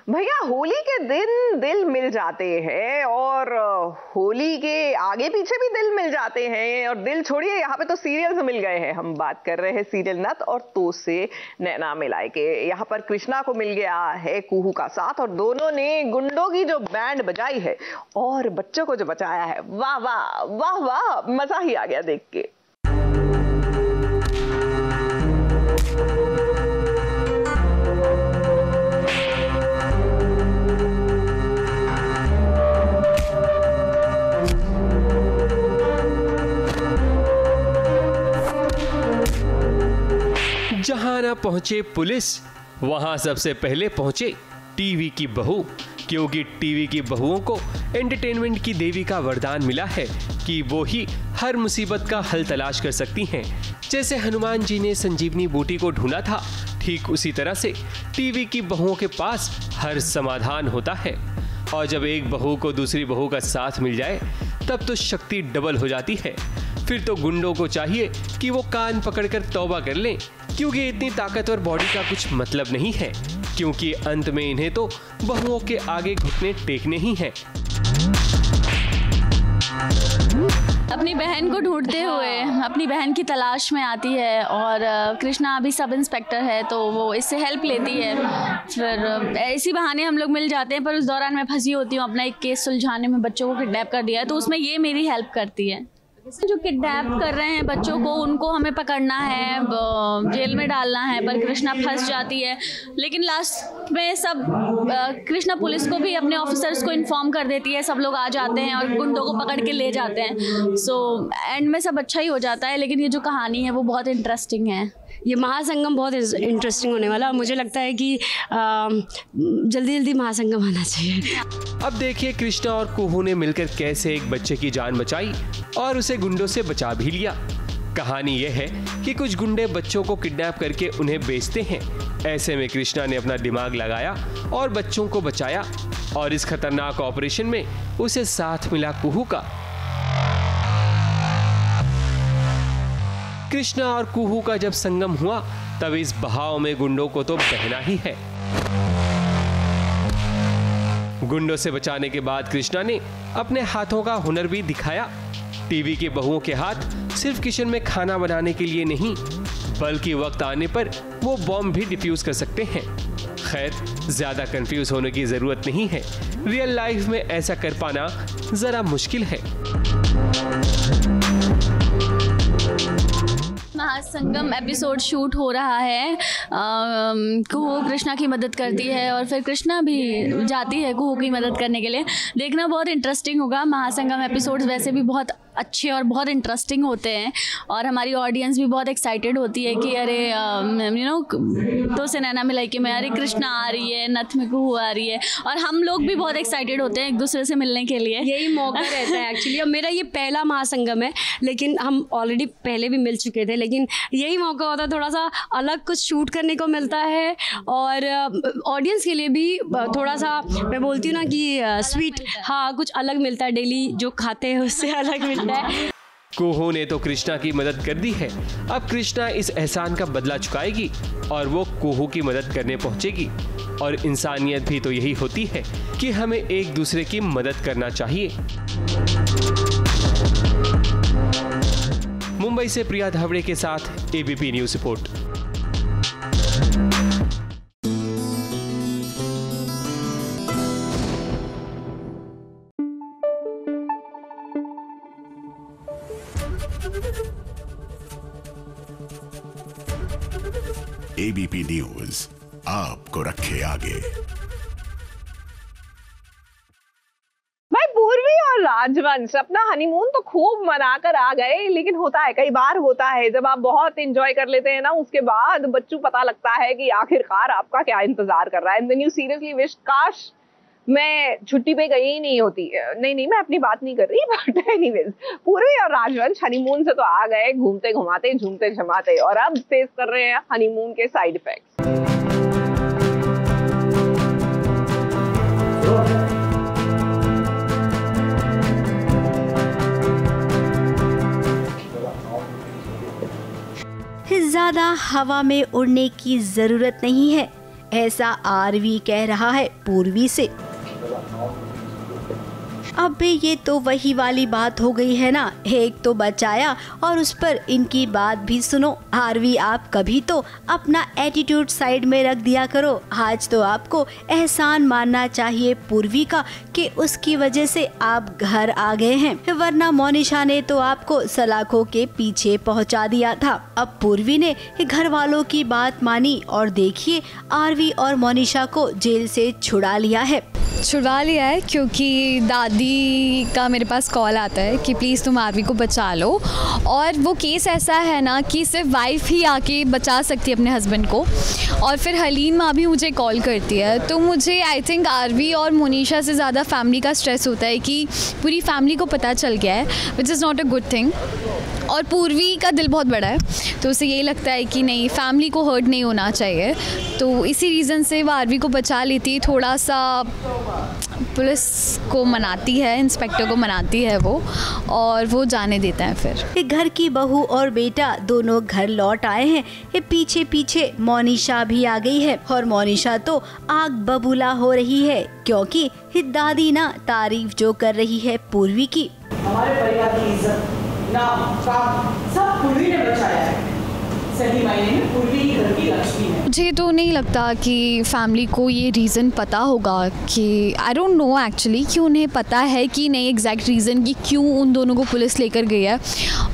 भैया होली के दिन दिल मिल जाते हैं और होली के आगे पीछे भी दिल मिल जाते हैं। और दिल छोड़िए, यहाँ पे तो सीरियल से मिल गए हैं। हम बात कर रहे हैं सीरियल नथ और तो से नैना मिलाए के। यहाँ पर कृष्णा को मिल गया है कुहू का साथ और दोनों ने गुंडों की जो बैंड बजाई है और बच्चों को जो बचाया है, वाह वाह वाह वाह, मजा ही आ गया देख के। जहां ना पहुंचे पुलिस, वहां सबसे पहले पहुंचे टीवी की बहू, क्योंकि टीवी की बहुओं को एंटरटेनमेंट की देवी का वरदान मिला है कि वो ही हर मुसीबत का हल तलाश कर सकती हैं। जैसे हनुमान जी ने संजीवनी बूटी को ढूंढा था, ठीक उसी तरह से टीवी की बहुओं के पास हर समाधान होता है। और जब एक बहू को दूसरी बहू का साथ मिल जाए तब तो शक्ति डबल हो जाती है। फिर तो गुंडों को चाहिए कि वो कान पकड़कर तौबा कर लें, क्योंकि इतनी ताकतवर बॉडी का कुछ मतलब नहीं है, क्योंकि अंत में इन्हें तो बहुओं के आगे घुटने टेकने ही हैं। अपनी बहन को ढूंढते हुए अपनी बहन की तलाश में आती है और कृष्णा अभी सब इंस्पेक्टर है तो वो इससे हेल्प लेती है। फिर इसी बहाने हम लोग मिल जाते हैं, पर उस दौरान मैं फंसी होती हूँ अपना एक केस सुलझाने में। बच्चों को किडनैप कर दिया है तो उसमें ये मेरी हेल्प करती है। जो किडनैप कर रहे हैं बच्चों को, उनको हमें पकड़ना है, जेल में डालना है, पर कृष्णा फंस जाती है। लेकिन लास्ट में सब कृष्णा पुलिस को भी, अपने ऑफिसर्स को इन्फॉर्म कर देती है। सब लोग आ जाते हैं और गुंडों को पकड़ के ले जाते हैं। सो एंड में सब अच्छा ही हो जाता है। लेकिन ये जो कहानी है वो बहुत इंटरेस्टिंग है। ये महासंगम बहुत इंटरेस्टिंग होने वाला, और मुझे लगता है कि जल्दी जल्दी महासंगम आना चाहिए। अब देखिए कृष्णा और कुहू ने मिलकर कैसे एक बच्चे की जान बचाई और उसे गुंडों से बचा भी लिया। कहानी यह है कि कुछ गुंडे बच्चों को किडनैप करके उन्हें बेचते हैं। ऐसे में कृष्णा ने अपना दिमाग लगाया और बच्चों को बचाया, और इस खतरनाक ऑपरेशन में उसे साथ मिला कुहू का। कृष्णा और कुहू का जब संगम हुआ तब इस बहाव में गुंडों को तो बहना ही है। गुंडों से बचाने के बाद कृष्णा ने अपने हाथों का हुनर भी दिखाया। टीवी की बहुओं के हाथ सिर्फ किचन में खाना बनाने के लिए नहीं, बल्कि वक्त आने पर वो बॉम्ब भी डिफ्यूज कर सकते हैं। खैर, ज्यादा कंफ्यूज होने की जरूरत नहीं है। रियल लाइफ में ऐसा कर पाना जरा मुश्किल है। महासंगम एपिसोड शूट हो रहा है। कुहू कृष्णा की मदद करती है और फिर कृष्णा भी जाती है कुहू की मदद करने के लिए। देखना बहुत इंटरेस्टिंग होगा। महासंगम एपिसोड्स वैसे भी बहुत अच्छे और बहुत इंटरेस्टिंग होते हैं और हमारी ऑडियंस भी बहुत एक्साइटेड होती है कि अरे तो से नैना मिलाई के में अरे कृष्णा आ रही है, नथ में कुहू आ रही है, और हम लोग भी बहुत एक्साइटेड होते हैं एक दूसरे से मिलने के लिए। यही मौका रहता है एक्चुअली। अब मेरा ये पहला महासंगम है, लेकिन हम ऑलरेडी पहले भी मिल चुके थे, लेकिन यही मौका होता है, थोड़ा सा अलग कुछ शूट करने को मिलता है और ऑडियंस के लिए भी थोड़ा सा, मैं बोलती हूँ ना कि स्वीट, हाँ, कुछ अलग मिलता है। डेली जो खाते हैं उससे अलग मिलता है। कुहू ने तो कृष्णा की मदद कर दी है, अब कृष्णा इस एहसान का बदला चुकाएगी और वो कुहू की मदद करने पहुंचेगी। और इंसानियत भी तो यही होती है कि हमें एक दूसरे की मदद करना चाहिए। मुंबई से प्रिया धावड़े के साथ ABP news report. ABP news आपको रखे आगे। भाई पूर्वी और राजवंश अपना हनीमून तो खूब मनाकर आ गए, लेकिन होता है, कई बार होता है, जब आप बहुत एंजॉय कर लेते हैं ना, उसके बाद बच्चों पता लगता है कि आखिरकार आपका क्या इंतजार कर रहा है। And then you seriously wish काश मैं छुट्टी पे गई ही नहीं होती। नहीं, मैं अपनी बात नहीं कर रही, बट एनीवेज, पूर्वी और राजवंश हनीमून से तो आ गए, घूमते घुमाते झूमते झमाते, और अब फेस कर रहे हैं हनीमून के साइड इफेक्ट्स। ज्यादा हवा में उड़ने की जरूरत नहीं है। ऐसा आरवी कह रहा है पूर्वी से। अबे ये तो वही वाली बात हो गई है ना, एक तो बचाया और उस पर इनकी बात भी सुनो। आरवी आप कभी तो अपना एटीट्यूड साइड में रख दिया करो। आज तो आपको एहसान मानना चाहिए पूर्वी का कि उसकी वजह से आप घर आ गए हैं, वरना मोनिशा ने तो आपको सलाखों के पीछे पहुंचा दिया था। अब पूर्वी ने घर वालों की बात मानी और देखिए आरवी और मोनिशा को जेल से छुड़ा लिया है क्योंकि दादी का मेरे पास कॉल आता है कि प्लीज़ तुम आरवी को बचा लो, और वो केस ऐसा है ना कि सिर्फ वाइफ ही आके बचा सकती है अपने हस्बैंड को, और फिर हलीम माँ भी मुझे कॉल करती है। तो मुझे आई थिंक आरवी और मोनिशा से ज़्यादा फैमिली का स्ट्रेस होता है कि पूरी फैमिली को पता चल गया है, which is not a good thing. और पूर्वी का दिल बहुत बड़ा है, तो उसे यही लगता है कि नहीं, फैमिली को हर्ट नहीं होना चाहिए, तो इसी रीज़न से वो आरवी को बचा लेती, थोड़ा सा पुलिस को मनाती है, इंस्पेक्टर को मनाती है वो, और वो जाने देता है। फिर घर की बहू और बेटा दोनों घर लौट आए हैं। पीछे पीछे मोनिशा भी आ गई है और मोनिशा तो आग बबूला हो रही है क्योंकि दादी ना तारीफ जो कर रही है पूर्वी की। हमारे परिवार की इज्जत, नाम, काम सब पूर्वी ने बचाया है। सही मायने में पूर्वी ही घर की लक्ष्मी है। मुझे तो नहीं लगता कि फैमिली को ये रीज़न पता होगा कि आई डोंट नो एक्चुअली कि उन्हें पता है कि नहीं एग्जैक्ट रीज़न कि क्यों उन दोनों को पुलिस लेकर गई है,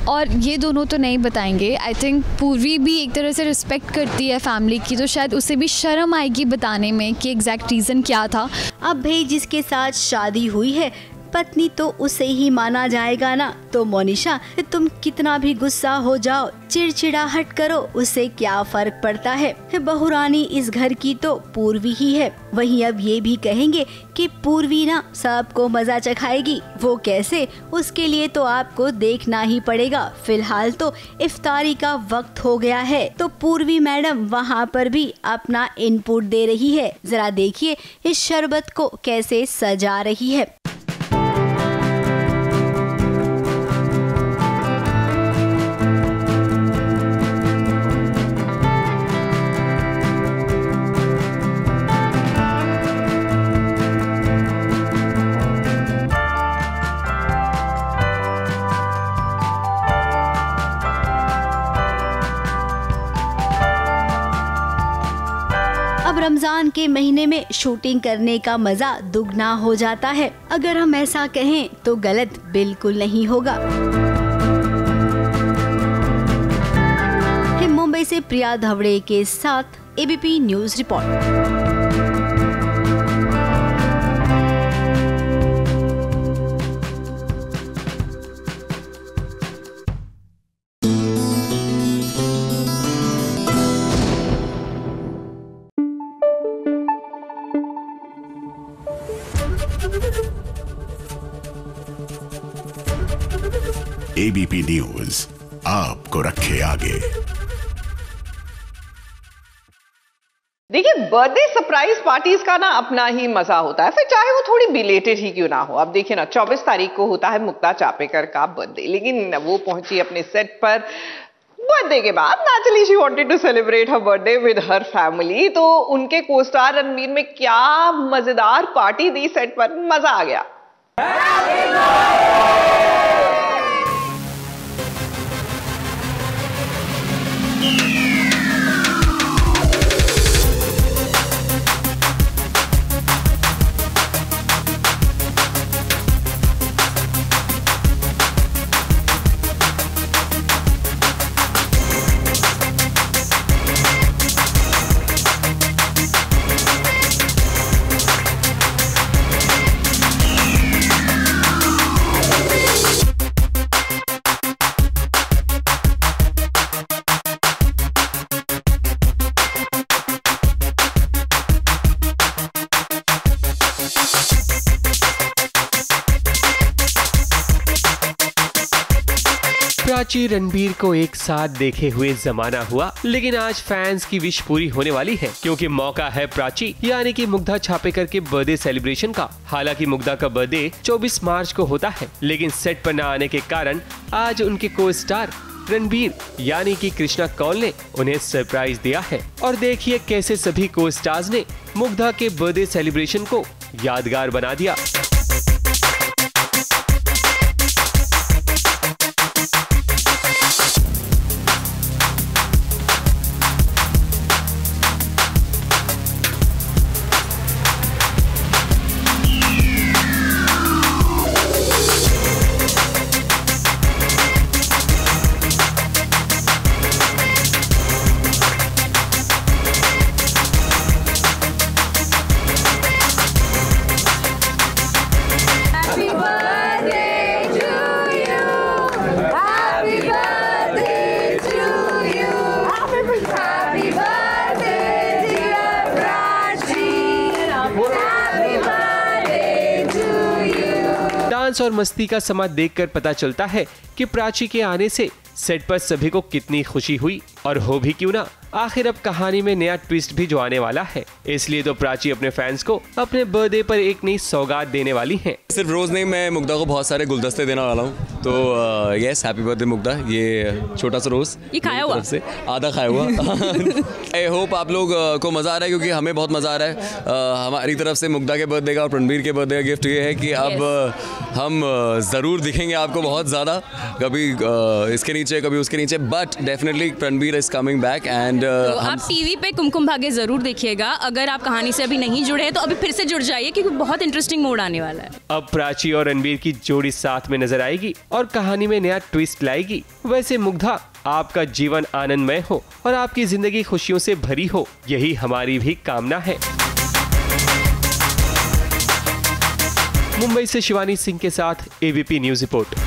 और ये दोनों तो नहीं बताएंगे। आई थिंक पूर्वी भी एक तरह से रिस्पेक्ट करती है फैमिली की, तो शायद उसे भी शर्म आएगी बताने में कि एग्जैक्ट रीज़न क्या था। अब भाई जिसके साथ शादी हुई है पत्नी तो उसे ही माना जाएगा ना। तो मोनिशा तुम कितना भी गुस्सा हो जाओ, चिड़चिड़ाहट करो, उससे क्या फर्क पड़ता है। बहुरानी इस घर की तो पूर्वी ही है। वहीं अब ये भी कहेंगे कि पूर्वी ना सबको मजा चखाएगी। वो कैसे, उसके लिए तो आपको देखना ही पड़ेगा। फिलहाल तो इफ्तारी का वक्त हो गया है, तो पूर्वी मैडम वहाँ पर भी अपना इनपुट दे रही है। जरा देखिए इस शरबत को कैसे सजा रही है। अब रमजान के महीने में शूटिंग करने का मजा दुगना हो जाता है। अगर हम ऐसा कहें तो गलत बिल्कुल नहीं होगा। मुंबई से प्रिया धवड़े के साथ ABP news report. ABP news आपको रखे आगे। देखिए, बर्थडे सरप्राइज पार्टीज का ना अपना ही मजा होता है, फिर चाहे वो थोड़ी बिलेटेड ही क्यों ना हो। अब देखिए ना, 24 तारीख को होता है मुक्ता चापेकर का बर्थडे, लेकिन वो पहुंची अपने सेट पर बर्थडे के बाद। Naturally she wanted to celebrate her birthday with her family. तो उनके को स्टार रणवीर में क्या मजेदार पार्टी दी सेट पर, मजा आ गया। प्राची रणबीर को एक साथ देखे हुए जमाना हुआ, लेकिन आज फैंस की विश पूरी होने वाली है क्योंकि मौका है प्राची यानी कि मुग्धा छापेकर के बर्थडे सेलिब्रेशन का। हालांकि मुग्धा का बर्थडे 24 मार्च को होता है, लेकिन सेट पर न आने के कारण आज उनके को स्टार रणबीर यानी कि कृष्णा कौल ने उन्हें सरप्राइज दिया है। और देखिए कैसे सभी को स्टार्स ने मुग्धा के बर्थडे सेलिब्रेशन को यादगार बना दिया। डांस और मस्ती का समा देखकर पता चलता है कि प्राची के आने से सेट पर सभी को कितनी खुशी हुई। और हो भी क्यों ना, आखिर अब कहानी में नया ट्विस्ट भी जो आने वाला है, इसलिए तो प्राची अपने फैंस को अपने बर्थडे पर एक नई सौगात देने वाली हैं। सिर्फ रोज नहीं, मैं मुग्धा को बहुत सारे गुलदस्ते देने वाला हूँ। तो यस, हैप्पी बर्थडे मुग्धा। ये छोटा सा रोज, ये खाया हुआ से आधा खाया हुआ। आई होप आप लोग को मजा आ रहा है, क्योंकि हमें बहुत मजा आ रहा है। हमारी तरफ से मुग्धा के बर्थडे का और रणबीर के बर्थडे का गिफ्ट ये है कि अब हम जरूर दिखेंगे आपको बहुत ज्यादा, कभी इसके नीचे कभी उसके नीचे, but definitely Ranbir is coming back. And आप टीवी पे कुमकुम भाग्य जरूर देखिएगा। अगर आप कहानी से अभी नहीं जुड़े हैं तो अभी फिर से जुड़ जाइए, क्योंकि बहुत इंटरेस्टिंग मोड आने वाला है। अब प्राची और रणबीर की जोड़ी साथ में नजर आएगी और कहानी में नया ट्विस्ट लाएगी। वैसे मुग्धा, आपका जीवन आनंदमय हो और आपकी जिंदगी खुशियों से भरी हो, यही हमारी भी कामना है। मुंबई से शिवानी सिंह के साथ ABP news report.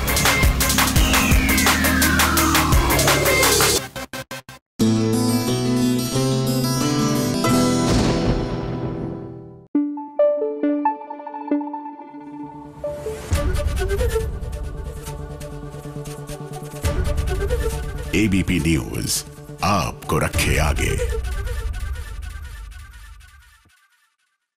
ABP news आपको रखे आगे।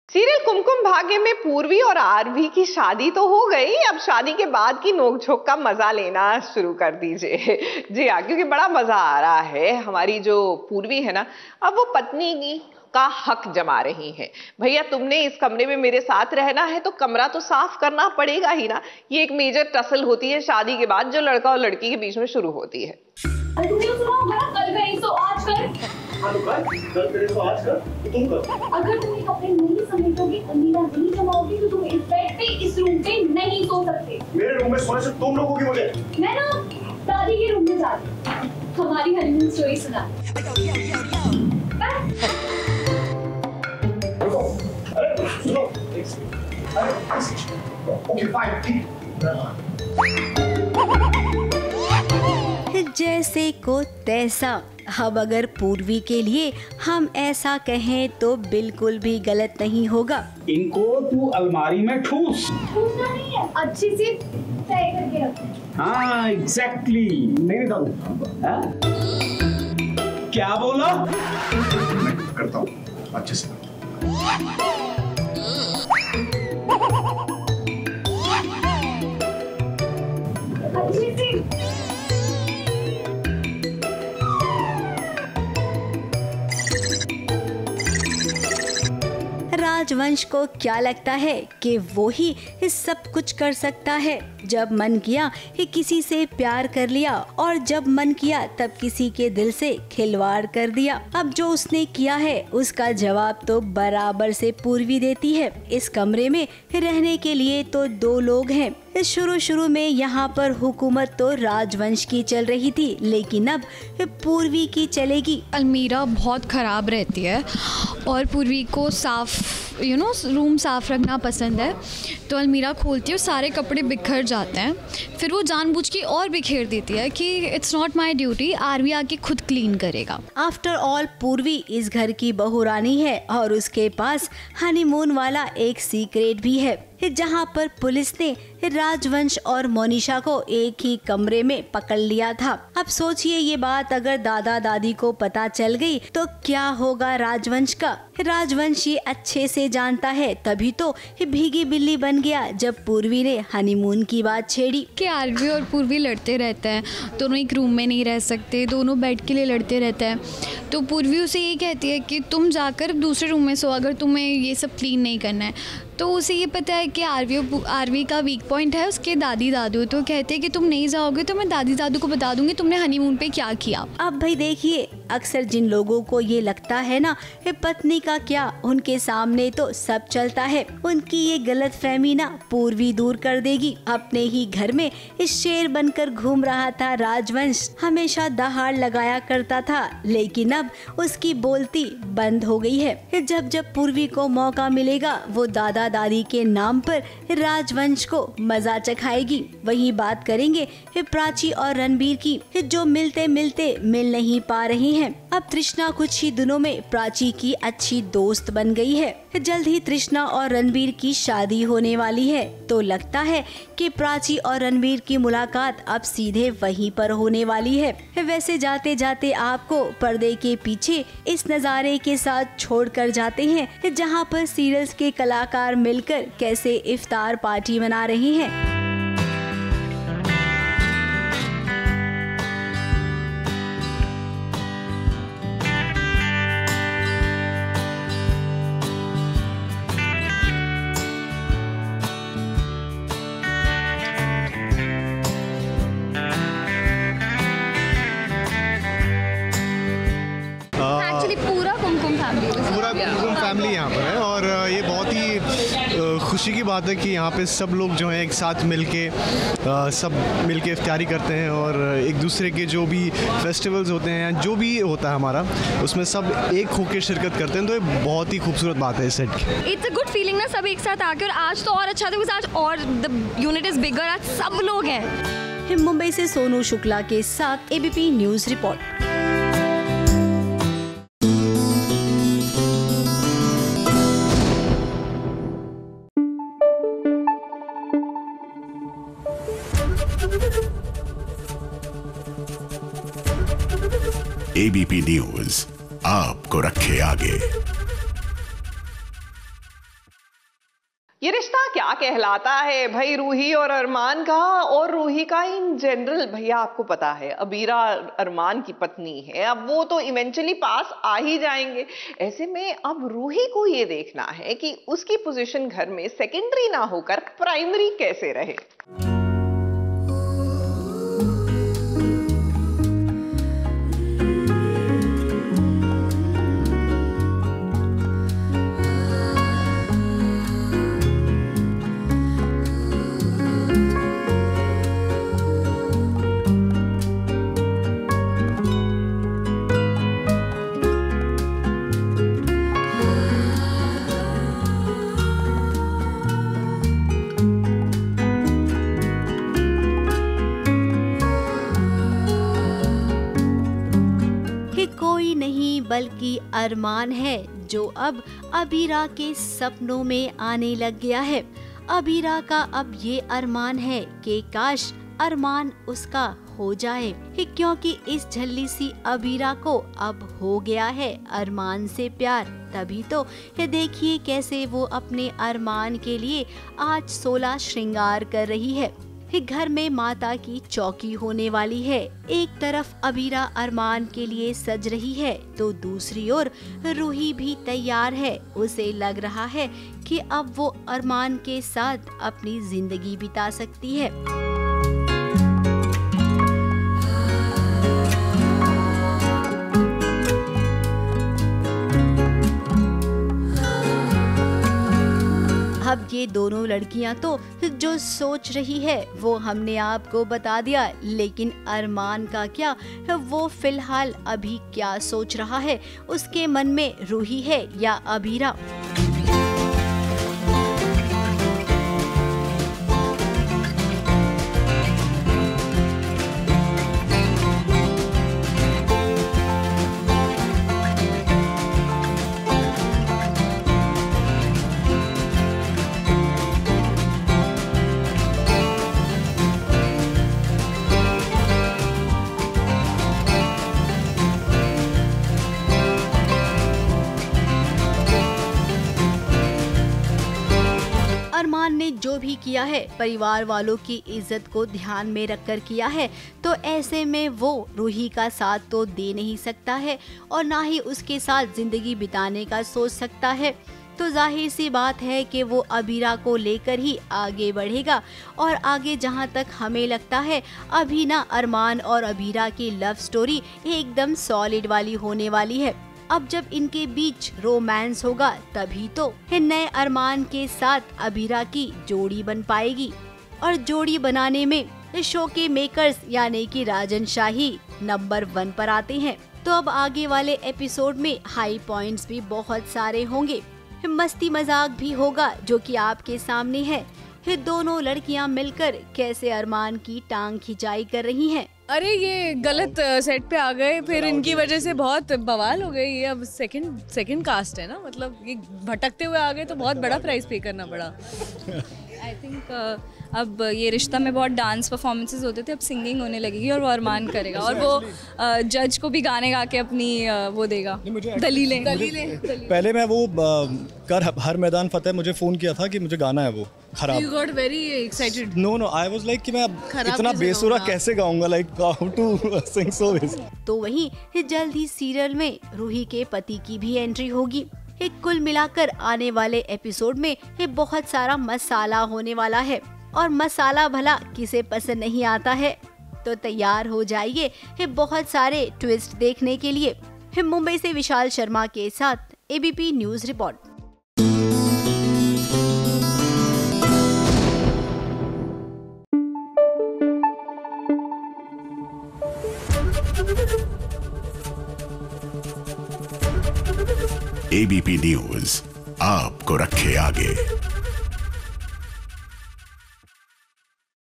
सीरियल कुमकुम भाग्य में पूर्वी और आरवी की शादी तो हो गई, अब शादी के बाद की नोकझोंक का मजा लेना शुरू कर दीजिए। जी हाँ, क्योंकि बड़ा मजा आ रहा है। हमारी जो पूर्वी है ना, अब वो पत्नी की का हक जमा रही है। भैया, तुमने इस कमरे में मेरे साथ रहना है तो कमरा तो साफ करना पड़ेगा ही ना। ये एक मेजर टसल होती है शादी के बाद, जो लड़का और लड़की के बीच में शुरू होती है। कल गई तो आज कर। कल तेरे को आज कर, तुम कर। अगर तुम कपड़े नहीं समेटोगे, अलमीरा नहीं जमाओगे, तो तुम इस बेड पे, इस रूम पे नहीं सो सकते। मेरे रूम में सोने से तुम लोगों की मुझे। मैं ना दादी के रूम में जाती, हमारी हनीमून स्टोरी सुना। अरे सुनो, ओके फाइन। जैसे को तैसा। अब अगर पूर्वी के लिए हम ऐसा कहें तो बिल्कुल भी गलत नहीं होगा। इनको तू अलमारी में ठूस। ठूसना नहीं है, अच्छी सी तय करके रखना। हाँ एग्जैक्टली, नहीं बताऊँ। क्या बोला? मैं करता हूँ अच्छे से। अच्छी सी। राजवंश को क्या लगता है कि वो ही सब कुछ कर सकता है। जब मन किया किसी से प्यार कर लिया और जब मन किया तब किसी के दिल से खिलवाड़ कर दिया। अब जो उसने किया है उसका जवाब तो बराबर से पूर्वी देती है। इस कमरे में रहने के लिए तो दो लोग हैं। शुरू में यहाँ पर हुकूमत तो राजवंश की चल रही थी, लेकिन अब पूर्वी की चलेगी। अलमीरा बहुत ख़राब रहती है और पूर्वी को साफ रूम साफ रखना पसंद है, तो अलमीरा खोलती है और सारे कपड़े बिखर जाते हैं। फिर वो जानबूझ के और बिखेर देती है कि इट्स नॉट माई ड्यूटी, आरवी आके खुद क्लीन करेगा। आफ्टर ऑल पूर्वी इस घर की बहू रानी है और उसके पास हनीमून वाला एक सीक्रेट भी है, जहाँ पर पुलिस ने राजवंश और मोनिशा को एक ही कमरे में पकड़ लिया था। अब सोचिए ये बात अगर दादा दादी को पता चल गई तो क्या होगा राजवंश का। राजवंश ये अच्छे से जानता है, तभी तो भीगी बिल्ली बन गया जब पूर्वी ने हनीमून की बात छेड़ी कि आरवी और पूर्वी लड़ते रहते हैं, दोनों एक रूम में नहीं रह सकते, दोनों बेड के लिए लड़ते रहते हैं। तो पूर्वी उसे ये कहती है कि तुम जाकर दूसरे रूम में सो अगर तुम्हें ये सब क्लीन नहीं करना है। तो उसे ये पता है कि आरवी का वीक पॉइंट है उसके दादी दादू, तो कहते हैं कि तुम नहीं जाओगे तो मैं दादी दादू को बता दूंगी तुमने हनीमून पे क्या किया। अब भाई देखिए, अक्सर जिन लोगों को ये लगता है ना पत्नी का क्या, उनके सामने तो सब चलता है, उनकी ये गलतफहमी ना पूर्वी दूर कर देगी। अपने ही घर में इस शेर बनकर घूम रहा था राजवंश, हमेशा दहाड़ लगाया करता था, लेकिन अब उसकी बोलती बंद हो गई है। जब जब पूर्वी को मौका मिलेगा वो दादा दादी के नाम पर राजवंश को मजा चखाएगी। वही बात करेंगे प्राची और रणबीर की, जो मिलते मिलते मिल नहीं पा रही हैं। अब तृष्णा कुछ ही दिनों में प्राची की अच्छी दोस्त बन गई है। जल्द ही तृष्णा और रणबीर की शादी होने वाली है, तो लगता है कि प्राची और रणबीर की मुलाकात अब सीधे वहीं पर होने वाली है। वैसे जाते जाते आपको पर्दे के पीछे इस नज़ारे के साथ छोड़कर जाते हैं, जहां पर सीरियल्स के कलाकार मिलकर कैसे इफ्तार पार्टी मना रहे हैं। फैमिली यहाँ पर है और ये बहुत ही खुशी की बात है कि यहाँ पे सब लोग जो हैं एक साथ सब मिलके इफ्तारी करते हैं और एक दूसरे के जो भी फेस्टिवल्स होते हैं, जो भी होता है हमारा, उसमें सब एक होकर शिरकत करते हैं। तो ये बहुत ही खूबसूरत बात है इस सेट की। इट्स अ गुड फीलिंग ना, सब एक साथ आके, और आज तो और अच्छा था, आज और द यूनिट इज बिगर, आज सब लोग हैं। मुंबई से सोनू शुक्ला के साथ ABP news report. ABP news आपको रखे आगे। ये रिश्ता क्या कहलाता है भाई, रूही और अरमान का, और रूही का इन जनरल। भैया आपको पता है अबीरा अरमान की पत्नी है, अब वो तो इवेंचुअली पास आ ही जाएंगे। ऐसे में अब रूही को ये देखना है कि उसकी पोजीशन घर में सेकेंडरी ना होकर प्राइमरी कैसे रहे। बल्कि अरमान है जो अब अबीरा के सपनों में आने लग गया है। अबीरा का अब ये अरमान है कि काश अरमान उसका हो जाए, क्योंकि इस झल्ली सी अबीरा को अब हो गया है अरमान से प्यार। तभी तो देखिए कैसे वो अपने अरमान के लिए आज 16 श्रृंगार कर रही है। घर में माता की चौकी होने वाली है। एक तरफ अबीरा अरमान के लिए सज रही है तो दूसरी ओर रूही भी तैयार है। उसे लग रहा है कि अब वो अरमान के साथ अपनी जिंदगी बिता सकती है। अब ये दोनों लड़कियां तो जो सोच रही है वो हमने आपको बता दिया, लेकिन अरमान का क्या, वो फिलहाल अभी क्या सोच रहा है, उसके मन में रूही है या अबीरा। अरमान ने जो भी किया है परिवार वालों की इज्जत को ध्यान में रखकर किया है, तो ऐसे में वो रूही का साथ तो दे नहीं सकता है और ना ही उसके साथ जिंदगी बिताने का सोच सकता है। तो जाहिर सी बात है कि वो अबीरा को लेकर ही आगे बढ़ेगा और आगे जहाँ तक हमें लगता है अभी ना अरमान और अबीरा की लव स्टोरी एकदम सॉलिड वाली होने वाली है। अब जब इनके बीच रोमांस होगा तभी तो नए अरमान के साथ अबीरा की जोड़ी बन पाएगी। और जोड़ी बनाने में शो के मेकर्स यानी कि राजन शाही नंबर 1 पर आते हैं। तो अब आगे वाले एपिसोड में हाई पॉइंट्स भी बहुत सारे होंगे, मस्ती मजाक भी होगा जो कि आपके सामने है। दोनों लड़कियां मिलकर कैसे अरमान की टांग खिंचाई कर रही हैं। अरे ये गलत सेट पे आ गए, फिर इनकी वजह से बहुत बवाल हो गई। ये अब सेकंड कास्ट है ना, मतलब ये भटकते हुए आ गए तो बहुत बड़ा प्राइस पे करना पड़ा। आई थिंक अब ये रिश्ता में बहुत डांस परफॉर्मेंसेस होते थे, अब सिंगिंग होने लगेगी और वो अरमान करेगा और वो जज को भी गाने गा के अपनी वो देगा दलीलें। पहले मैं वो कर हर मैदान फतेह मुझे फ़ोन किया था कि मुझे गाना है वो खराब। You got very excited. No, I was like कि मैं इतना बेसुरा कैसे गाऊंगा, like how to sing so bass. तो वहीं जल्द ही सीरियल में रूही के पति की भी एंट्री होगी। कुल मिलाकर आने वाले एपिसोड में बहुत सारा मसाला होने वाला है और मसाला भला किसे पसंद नहीं आता है। तो तैयार हो जाइए बहुत सारे ट्विस्ट देखने के लिए। मुंबई से विशाल शर्मा के साथ ABP news report. ABP news आपको रखे आगे।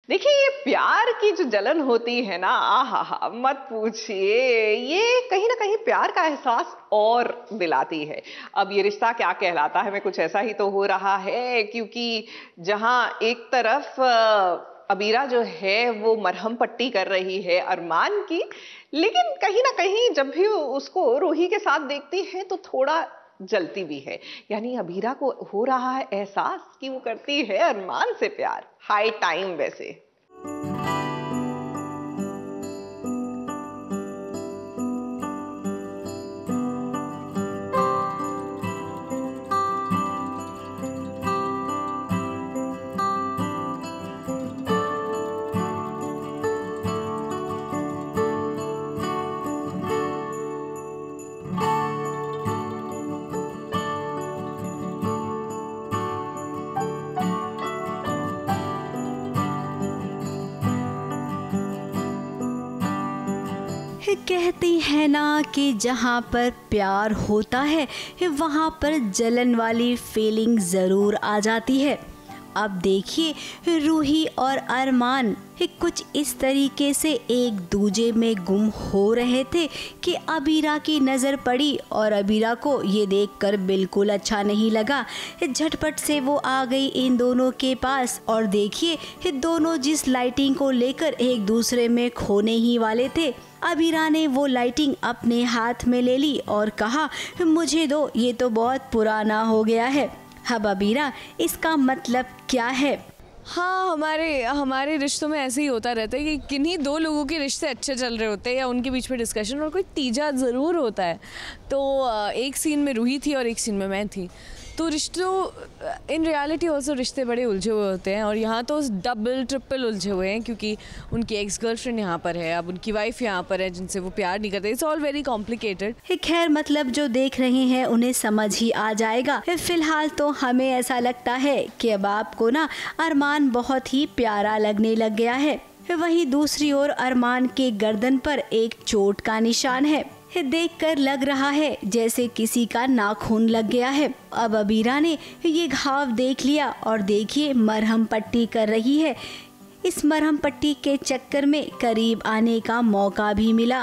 देखिए, ये प्यार की जो जलन होती है ना, आहा मत पूछिए, ये कहीं ना कहीं प्यार का एहसास और दिलाती है। अब ये रिश्ता क्या कहलाता है, मैं कुछ ऐसा ही तो हो रहा है, क्योंकि जहां एक तरफ अबीरा जो है वो मरहम पट्टी कर रही है अरमान की, लेकिन कहीं ना कहीं जब भी उसको रूही के साथ देखती है तो थोड़ा जलती भी है। यानी अबीरा को हो रहा है एहसास कि वो करती है अरमान से प्यार। हाई टाइम वैसे। कहते हैं ना कि जहाँ पर प्यार होता है वहाँ पर जलन वाली फीलिंग ज़रूर आ जाती है। अब देखिए रूही और अरमान कुछ इस तरीके से एक दूजे में गुम हो रहे थे कि अबीरा की नज़र पड़ी और अबीरा को ये देखकर बिल्कुल अच्छा नहीं लगा। झटपट से वो आ गई इन दोनों के पास और देखिए दोनों जिस लाइटिंग को लेकर एक दूसरे में खोने ही वाले थे, अबीरा ने वो लाइटिंग अपने हाथ में ले ली और कहा मुझे दो, ये तो बहुत पुराना हो गया है। अब अबीरा, इसका मतलब क्या है? हाँ, हमारे रिश्तों में ऐसे ही होता रहता है कि किन्हीं दो लोगों के रिश्ते अच्छे चल रहे होते हैं या उनके बीच में डिस्कशन और कोई तीजा ज़रूर होता है। तो एक सीन में रूही थी और एक सीन में मैं थी। तो रिश्तों इन रियलिटी ऑल्सो रिश्ते बड़े उलझे हुए होते हैं और यहाँ तो डबल ट्रिपल उलझे हुए हैं क्योंकि उनकी एक्स गर्लफ्रेंड यहाँ पर है, अब उनकी वाइफ यहाँ पर है जिनसे वो प्यार नहीं करते। It's all very complicated. खैर, मतलब जो देख रहे हैं उन्हें समझ ही आ जाएगा। फिलहाल तो हमें ऐसा लगता है कि अब आपको ना अरमान बहुत ही प्यारा लगने लग गया है। वहीं दूसरी ओर अरमान के गर्दन पर एक चोट का निशान है। देखकर लग रहा है जैसे किसी का नाखून लग गया है। अब अबीरा ने ये घाव देख लिया और देखिए मरहम पट्टी कर रही है। इस मरहम पट्टी के चक्कर में करीब आने का मौका भी मिला।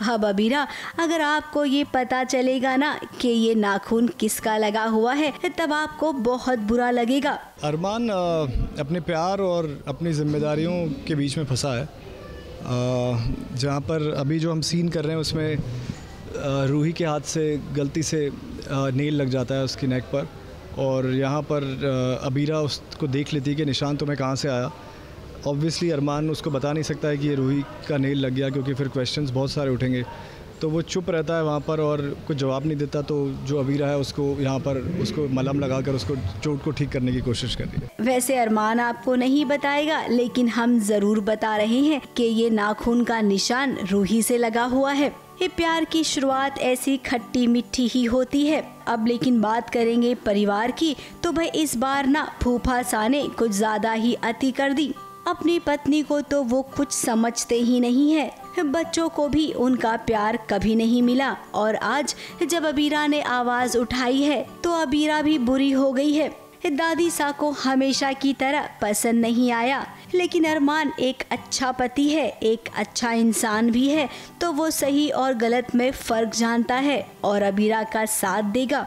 अब अबीरा, अगर आपको ये पता चलेगा ना कि ये नाखून किसका लगा हुआ है तब आपको बहुत बुरा लगेगा। अरमान अपने प्यार और अपनी जिम्मेदारियों के बीच में फंसा है। जहाँ पर अभी जो हम सीन कर रहे हैं उसमें रूही के हाथ से गलती से नेल लग जाता है उसकी नेक पर और यहाँ पर अबीरा उसको देख लेती है कि निशान तुम्हें कहाँ से आया। ऑब्वियसली अरमान उसको बता नहीं सकता है कि ये रूही का नेल लग गया, क्योंकि फिर क्वेश्चंस बहुत सारे उठेंगे, तो वो चुप रहता है वहाँ पर और कुछ जवाब नहीं देता। तो जो अबीरा है उसको यहाँ पर उसको मलहम लगाकर उसको चोट को ठीक करने की कोशिश कर रही है। वैसे अरमान आपको नहीं बताएगा, लेकिन हम जरूर बता रहे हैं कि ये नाखून का निशान रूही से लगा हुआ है। ये प्यार की शुरुआत ऐसी खट्टी मीठी ही होती है। अब लेकिन बात करेंगे परिवार की, तो भाई इस बार ना फूफा सा ने कुछ ज्यादा ही अति कर दी। अपनी पत्नी को तो वो कुछ समझते ही नहीं है, बच्चों को भी उनका प्यार कभी नहीं मिला, और आज जब अबीरा ने आवाज उठाई है तो अबीरा भी बुरी हो गई है। दादी सा को हमेशा की तरह पसंद नहीं आया, लेकिन अरमान एक अच्छा पति है, एक अच्छा इंसान भी है, तो वो सही और गलत में फर्क जानता है और अबीरा का साथ देगा।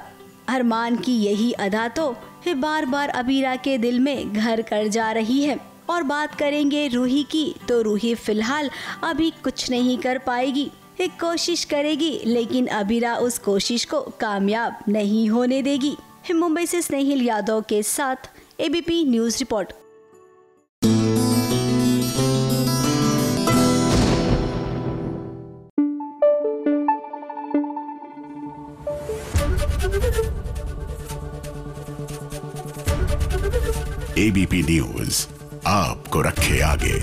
अरमान की यही अदा तो बार बार अबीरा के दिल में घर कर जा रही है। और बात करेंगे रूही की, तो रूही फिलहाल अभी कुछ नहीं कर पाएगी, एक कोशिश करेगी, लेकिन अबीरा उस कोशिश को कामयाब नहीं होने देगी। मुंबई से स्नेहिल यादव के साथ ABP news report. ABP news आपको रखे आगे।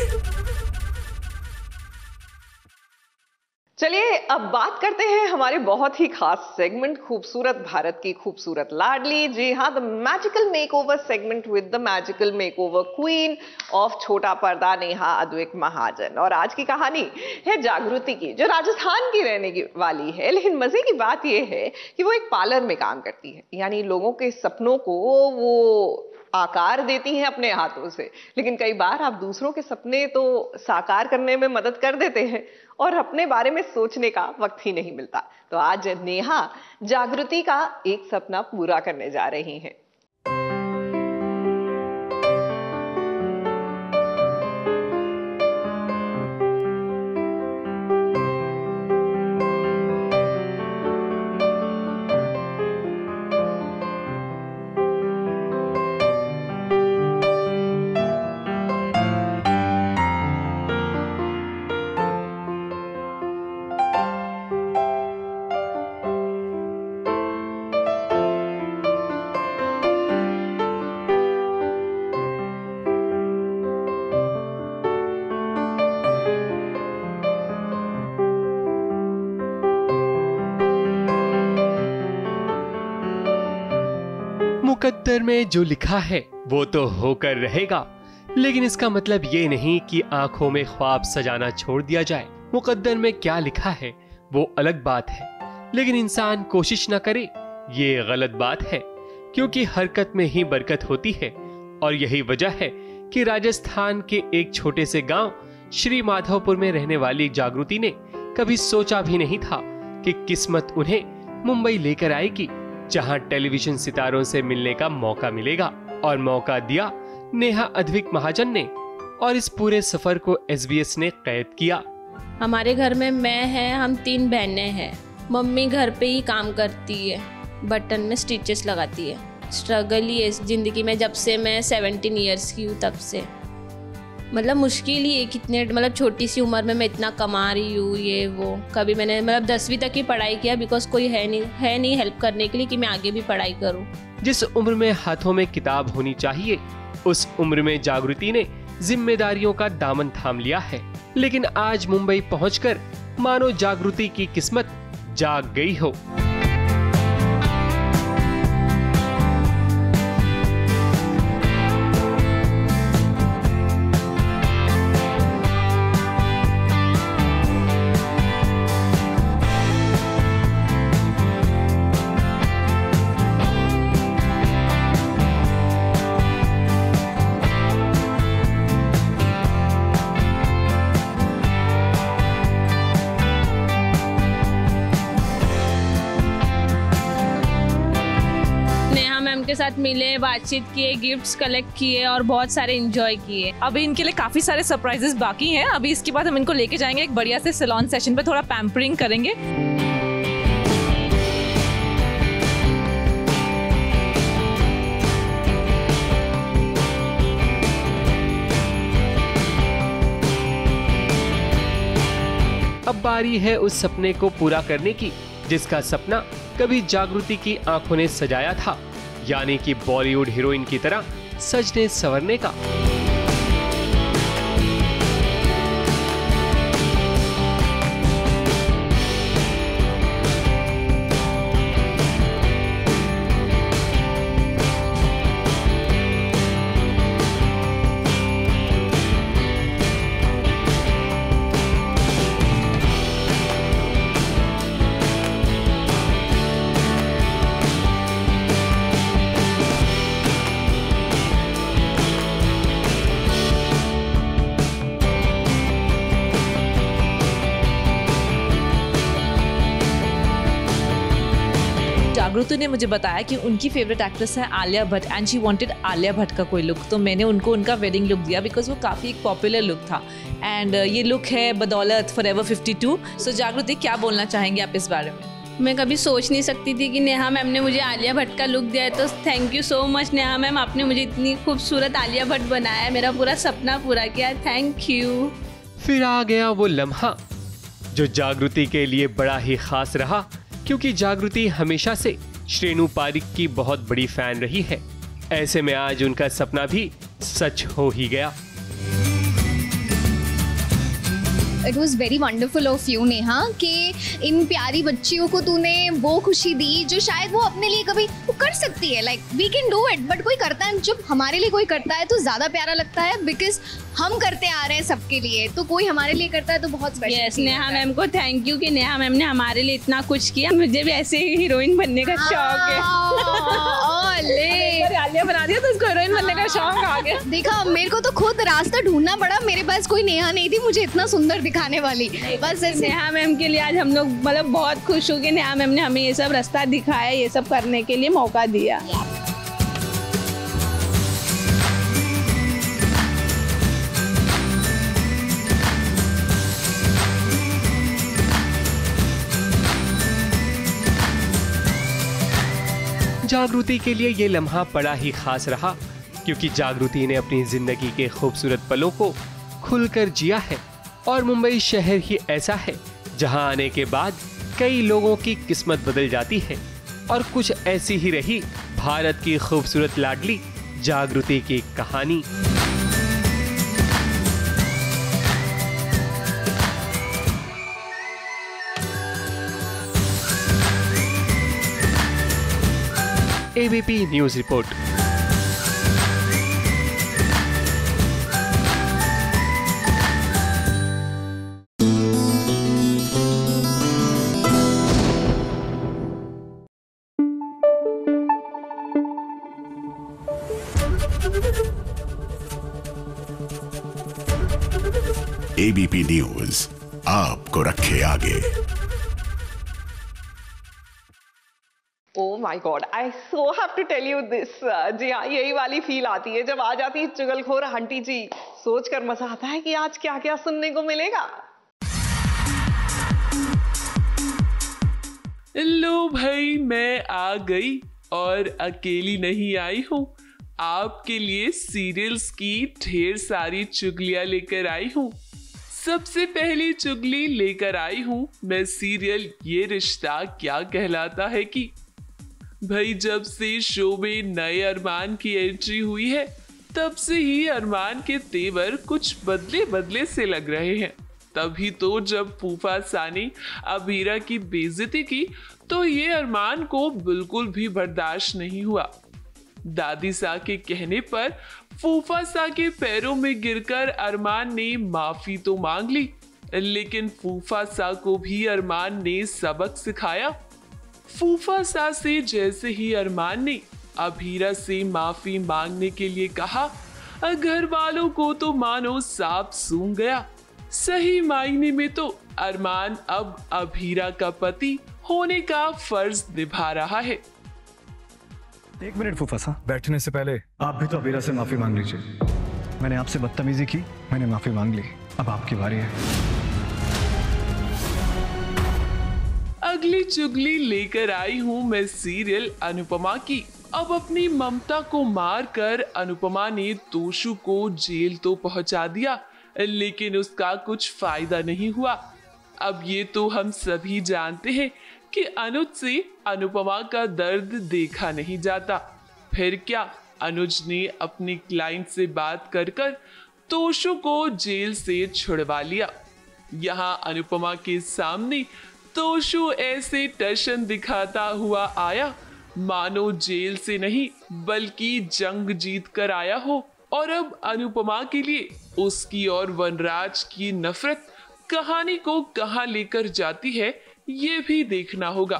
चलिए अब बात करते हैं हमारे बहुत ही खास सेगमेंट खूबसूरत भारत की खूबसूरत लाडली, जी हाँ, the magical makeover segment with the magical makeover queen of छोटा पर्दा नेहा अद्विक महाजन। और आज की कहानी है जागृति की, जो राजस्थान की रहने वाली है, लेकिन मजे की बात यह है कि वो एक पार्लर में काम करती है, यानी लोगों के सपनों को वो आकार देती हैं अपने हाथों से। लेकिन कई बार आप दूसरों के सपने तो साकार करने में मदद कर देते हैं और अपने बारे में सोचने का वक्त ही नहीं मिलता। तो आज नेहा जागृति का एक सपना पूरा करने जा रही हैं। मुकद्दर में जो लिखा है वो तो होकर रहेगा, लेकिन इसका मतलब ये नहीं कि आंखों में ख्वाब सजाना छोड़ दिया जाए। मुकद्दर में क्या लिखा है वो अलग बात है, लेकिन इंसान कोशिश ना करे ये गलत बात है, क्योंकि हरकत में ही बरकत होती है। और यही वजह है कि राजस्थान के एक छोटे से गांव श्री माधवपुर में रहने वाली जागृति ने कभी सोचा भी नहीं था कि किस्मत उन्हें मुंबई लेकर आएगी, जहां टेलीविजन सितारों से मिलने का मौका मिलेगा। और मौका दिया नेहा अद्विक महाजन ने, और इस पूरे सफर को SBS ने कैद किया। हमारे घर में मैं है, हम 3 बहनें हैं। मम्मी घर पे ही काम करती है, बटन में स्टिचेस लगाती है। स्ट्रगल ही है ज़िंदगी में, जब से मैं 17 ईयर्स की हूँ तब से। मतलब मुश्किल ही है, कितने मतलब छोटी सी उम्र में मैं इतना कमा रही हूँ, ये वो। कभी मैंने मतलब 10वीं तक की पढ़ाई किया, बिकॉज कोई है नहीं हेल्प करने के लिए कि मैं आगे भी पढ़ाई करूँ। जिस उम्र में हाथों में किताब होनी चाहिए, उस उम्र में जागृति ने जिम्मेदारियों का दामन थाम लिया है। लेकिन आज मुंबई पहुंचकर मानो जागृति की किस्मत जाग गई हो। के साथ मिले, बातचीत किए, गिफ्ट्स कलेक्ट किए और बहुत सारे एंजॉय किए। अभी इनके लिए काफी सारे सरप्राइजेस बाकी हैं। अभी इसके बाद हम इनको लेके जाएंगे एक बढ़िया से सैलून सेशन पे, थोड़ा पैम्परिंग करेंगे। बारी है उस सपने को पूरा करने की जिसका सपना कभी जागृति की आंखों ने सजाया था, यानी कि बॉलीवुड हीरोइन की तरह सजने संवरने का। जागृति ने मुझे बताया कि उनकी फेवरेट एक्ट्रेस है Alia Bhatt and she wanted Alia Bhatt का कोई लुक, तो मैंने उनको उनका वेडिंग लुक दिया बिकॉज वो काफ़ी एक पॉपुलर लुक था एंड ये लुक है बदौलत फॉरएवर 52। सो जागृति क्या बोलना चाहेंगे आप इस बारे में? मैं कभी सोच नहीं सकती थी कि नेहा मैम ने मुझे आलिया भट्ट का लुक दिया है, तो thank you so much Neha ma'am, आपने मुझे इतनी खूबसूरत आलिया भट्ट बनाया, मेरा पूरा सपना पूरा किया, थैंक यू। फिर आ गया वो लम्हा जो जागृति के लिए बड़ा ही खास रहा, क्योंकि जागृति हमेशा से श्रेणु पारिक की बहुत बड़ी फैन रही है। ऐसे में आज उनका सपना भी सच हो ही गया। It was very wonderful of you Neha कि इन प्यारी बच्चियों को तूने वो खुशी दी जो शायद वो अपने लिए कभी वो कर सकती है। Like we can do it, but कोई करता है, जब हमारे लिए कोई करता है तो ज़्यादा प्यारा लगता है बिकॉज हम करते आ रहे हैं सबके लिए, तो कोई हमारे लिए करता है तो बहुत स्पेशल। यस, नेहा मैम को थैंक यू कि नेहा मैम ने हमारे लिए इतना कुछ किया। मुझे भी ऐसे ही हीरोइन बनने का शौक है। आलिया बना दिया तो उसको हीरोइन बनने का शौक आ गया। देखा, मेरे को तो खुद रास्ता ढूंढना पड़ा, मेरे पास कोई नेहा नहीं थी मुझे इतना सुंदर दिखाने वाली। बस नेहा मैम के लिए आज हम लोग मतलब बहुत खुश हो गए, नेहा मैम ने हमें ये सब रास्ता दिखाया, ये सब करने के लिए मौका दिया। जागृति के लिए ये लम्हा बड़ा ही खास रहा, क्योंकि जागृति ने अपनी जिंदगी के खूबसूरत पलों को खुलकर जिया है और मुंबई शहर ही ऐसा है जहां आने के बाद कई लोगों की किस्मत बदल जाती है, और कुछ ऐसी ही रही भारत की खूबसूरत लाडली जागृति की कहानी। ABP news report. ABP news आपको रखे आगे। Oh my God, I so have to tell you this। जी हाँ, यही वाली फील आती है जब आ जाती है चुगलखोर आंटी जी। सोचकर मजा आता है कि आज क्या क्या सुनने को मिलेगा। लो भाई, मैं आ गई और अकेली नहीं आई हूँ, आपके लिए सीरियल्स की ढेर सारी चुगलियाँ लेकर आई हूँ। सबसे पहली चुगली लेकर आई हूँ मैं सीरियल ये रिश्ता क्या कहलाता है की। भाई, जब से शो में नए अरमान की एंट्री हुई है तब से ही अरमान के तेवर कुछ बदले बदले से लग रहे हैं। तभी तो जब फूफा सानी अबीरा की बेइज्जती की तो ये अरमान को बिल्कुल भी बर्दाश्त नहीं हुआ। दादी सा के कहने पर फूफा सा के पैरों में गिरकर अरमान ने माफी तो मांग ली, लेकिन फूफा सा को भी अरमान ने सबक सिखाया। फूफा सा से जैसे ही अरमान ने अबीरा से माफी मांगने के लिए कहा, घर वालों को तो मानो सांप सूंघ गया। सही मायने में तो अरमान अब अबीरा का पति होने का फर्ज निभा रहा है। एक मिनट फूफा सा, बैठने से पहले आप भी तो अबीरा से माफी मांग लीजिए। मैंने आपसे बदतमीजी की, मैंने माफी मांग ली, अब आपकी बारी है। अगली चुगली लेकर आई हूँ मैं सीरियल अनुपमा की। अब अपनी ममता को मारकर अनुपमा ने तोशु को जेल तो पहुंचा दिया, लेकिन उसका कुछ फायदा नहीं हुआ। अब ये तो हम सभी जानते हैं कि अनुज से अनुपमा का दर्द देखा नहीं जाता। फिर क्या, अनुज ने अपनी क्लाइंट से बात कर तोशु को जेल से छुड़वा लिया। यहाँ अनुपमा के सामने तोशु ऐसे टशन दिखाता हुआ आया मानो जेल से नहीं बल्कि जंग जीत कर आया हो। और अब अनुपमा के लिए उसकी और वनराज की नफरत कहानी को कहां लेकर जाती है ये भी देखना होगा।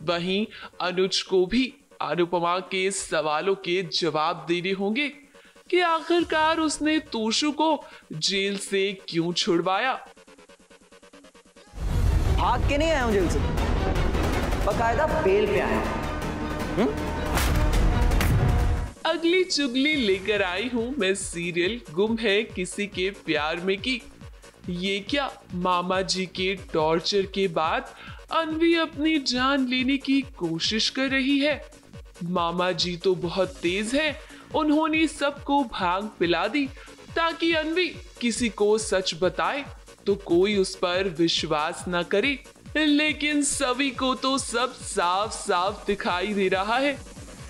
वहीं अनुज को भी अनुपमा के सवालों के जवाब देने होंगे कि आखिरकार उसने तोशु को जेल से क्यों छुड़वाया। भाग के नहीं आया हूं जेल से, बकायदा बेल पे आया हूं। अगली चुगली लेकर आई हूं मैं सीरियल गुम है किसी के प्यार में की। ये क्या, मामा जी के टॉर्चर के बाद अन्वी अपनी जान लेने की कोशिश कर रही है। मामा जी तो बहुत तेज है, उन्होंने सबको भांग पिला दी ताकि अन्वी किसी को सच बताए तो कोई उस पर विश्वास न करे। लेकिन सभी को तो सब साफ साफ दिखाई दे रहा है।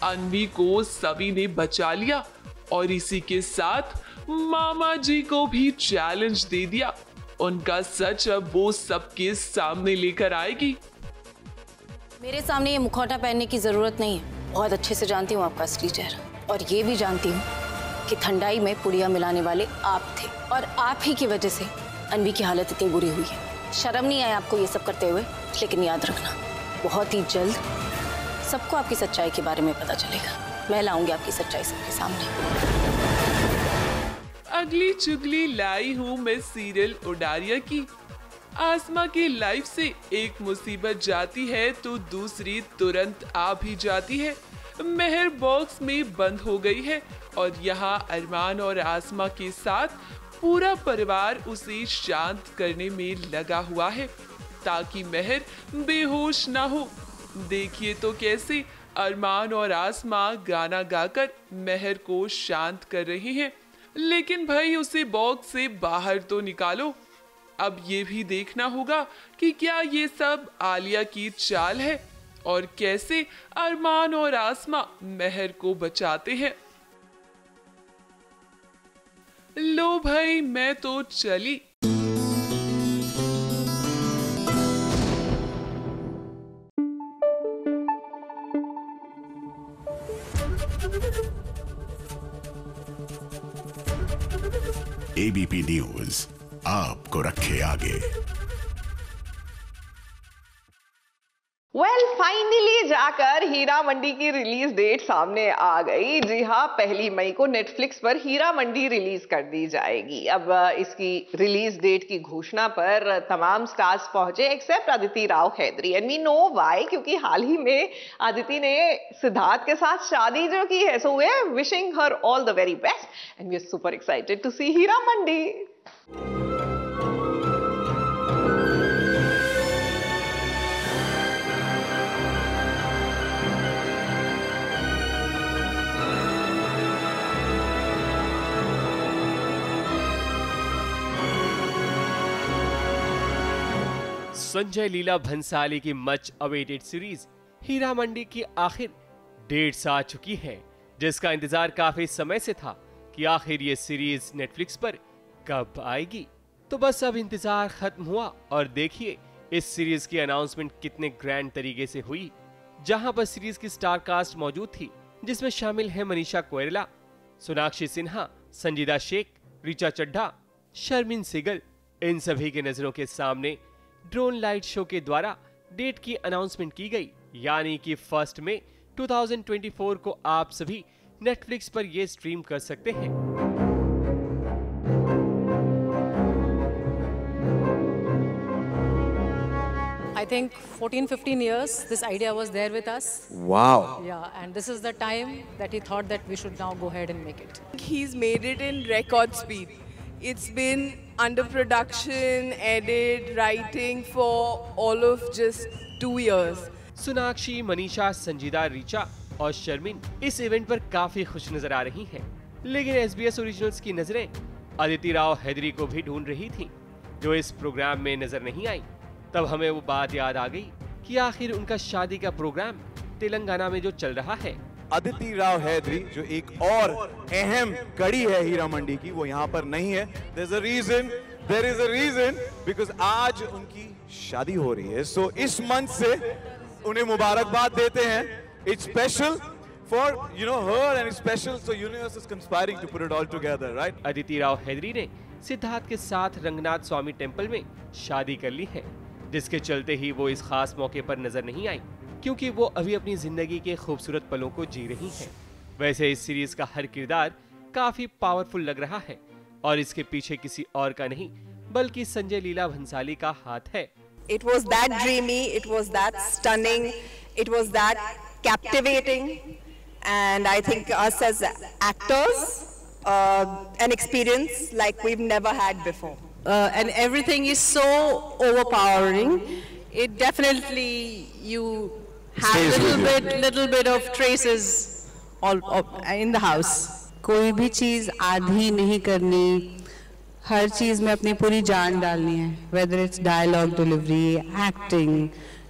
अन्वी को सभी ने बचा लिया और इसी के साथ मामा जी को भी चैलेंज दे दिया। उनका सच अब वो सबके सामने लेकर आएगी। मेरे सामने ये मुखौटा पहनने की जरूरत नहीं है, बहुत अच्छे से जानती हूँ आपका असली चेहरा। और ये भी जानती हूँ कि ठंडाई में पुड़िया मिलाने वाले आप थे और आप ही की वजह से अन्वी की हालत इतनी बुरी हुई है। शर्म नहीं आया आपको ये सब करते हुए, लेकिन याद रखना बहुत ही जल्द सबको आपकी सच्चाई के बारे में पता चलेगा। मैं लाऊंगी आपकी सच्चाई सबके सामने। अगली चुगली लाई हूँ मैं सीरियल उडारिया की। आसमा की लाइफ से एक मुसीबत जाती है तो दूसरी तुरंत आ भी जाती है। मेहर बॉक्स में बंद हो गई है और यहाँ अरमान और आसमा के साथ पूरा परिवार उसे शांत करने में लगा हुआ है ताकि मेहर बेहोश ना हो। देखिए तो कैसे अरमान और आसमा गाना गाकर मेहर को शांत कर रहे हैं। लेकिन भाई उसे बॉक्स से बाहर तो निकालो। अब ये भी देखना होगा कि क्या ये सब आलिया की चाल है और कैसे अरमान और आसमा मेहर को बचाते हैं। लो भाई मैं तो चली। एबीपी न्यूज आपको रखे आगे। वेल फाइनली जाकर हीरा मंडी की रिलीज डेट सामने आ गई। जी हाँ, 1 मई को नेटफ्लिक्स पर हीरा मंडी रिलीज कर दी जाएगी। अब इसकी रिलीज डेट की घोषणा पर तमाम स्टार्स पहुंचे except Aditi Rao Hydari. And we know why, क्योंकि हाल ही में अदिति ने सिद्धार्थ के साथ शादी जो की है। So we are wishing her all the very best and we are super excited to see Heera Mandi. Sanjay Leela Bhansali की much awaited series Heera Mandi की आखिर डेट्स आ चुकी है, जिसका इंतजार काफी समय से था कि आखिर ये सीरीज नेटफ्लिक्स पर कब आएगी। तो बस अब इंतजार खत्म हुआ और देखिए इस सीरीज की अनाउंसमेंट कितने ग्रैंड तरीके से हुई, जहां पर सीरीज की स्टार कास्ट मौजूद थी, जिसमें शामिल है मनीषा कोइराला, सोनाक्षी सिन्हा, संजीदा शेख, ऋचा चड्ढा, शर्मिन सिगल। इन सभी के नजरों के सामने ड्रोन लाइट शो के द्वारा डेट की अनाउंसमेंट की गई, यानी कि 1 मई 2024 को आप सभी नेटफ्लिक्स पर ये स्ट्रीम कर सकते हैं। I think 14-15 years this idea was there with us. Wow. Yeah, and this is the time that he thought that we should now go ahead and make it. He's made it in record speed. It's been under production, edit, writing for all of just 2 years. Sonakshi, Manisha, संजीदा, ऋचा और शर्मिन इस event पर काफी खुश नजर आ रही हैं। लेकिन SBS ओरिजिनल्स की नजरें अदिति राव हैदरी को भी ढूंढ रही थीं, जो इस प्रोग्राम में नजर नहीं आई। तब हमें वो बात याद आ गई कि आखिर उनका शादी का प्रोग्राम तेलंगाना में जो चल रहा है, अदिति राव हैदरी जो एक और अहम कड़ी है हीरा मंडी की, वो यहाँ पर नहीं है। There is a reason because आज उनकी शादी हो रही है। So इस मंच से उन्हें मुबारकबाद देते हैं। It's special for her and it's special so universe is conspiring to put it all together, right? Aditi Rao Hydari ने सिद्धार्थ के साथ रंगनाथ स्वामी टेम्पल में शादी कर ली है, जिसके चलते ही वो इस खास मौके पर नजर नहीं आई, क्योंकि वो अभी अपनी जिंदगी के खूबसूरत पलों को जी रही हैं। वैसे इस सीरीज का हर किरदार काफी पावरफुल लग रहा है और इसके पीछे किसी और का नहीं बल्कि संजय लीला भंसाली का हाथ है। It was that dreamy, it was that stunning, it was that captivating, and I think us as actors, an experience like we've never had before. And everything is so overpowering. It definitely you have little bit of traces all in the house. कोई भी चीज आधी नहीं करनी, हर चीज में अपनी पूरी जान डालनी है, whether it's dialogue delivery, acting,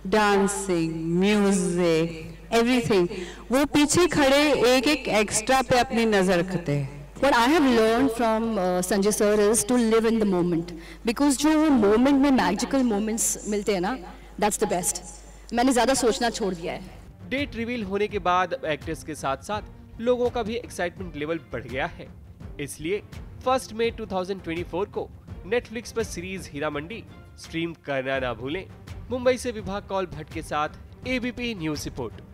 dancing, music, everything. वो पीछे खड़े एक एक एक्स्ट्रा पे अपनी नजर रखते हैं। What I have learned from Sanjay sir is to live in the moment, because जो moment में magical moments मिलते हैं ना, that's the best. मैंने ज़्यादा सोचना छोड़ दिया है। डेट रिवील होने के बाद एक्ट्रेस के साथ साथ लोगों का भी एक्साइटमेंट लेवल बढ़ गया है। इसलिए 1 मई 2024 को नेटफ्लिक्स पर सीरीज हीरा मंडी स्ट्रीम करना ना भूलें। मुंबई से विभा कौल भट्ट के साथ ABP news report.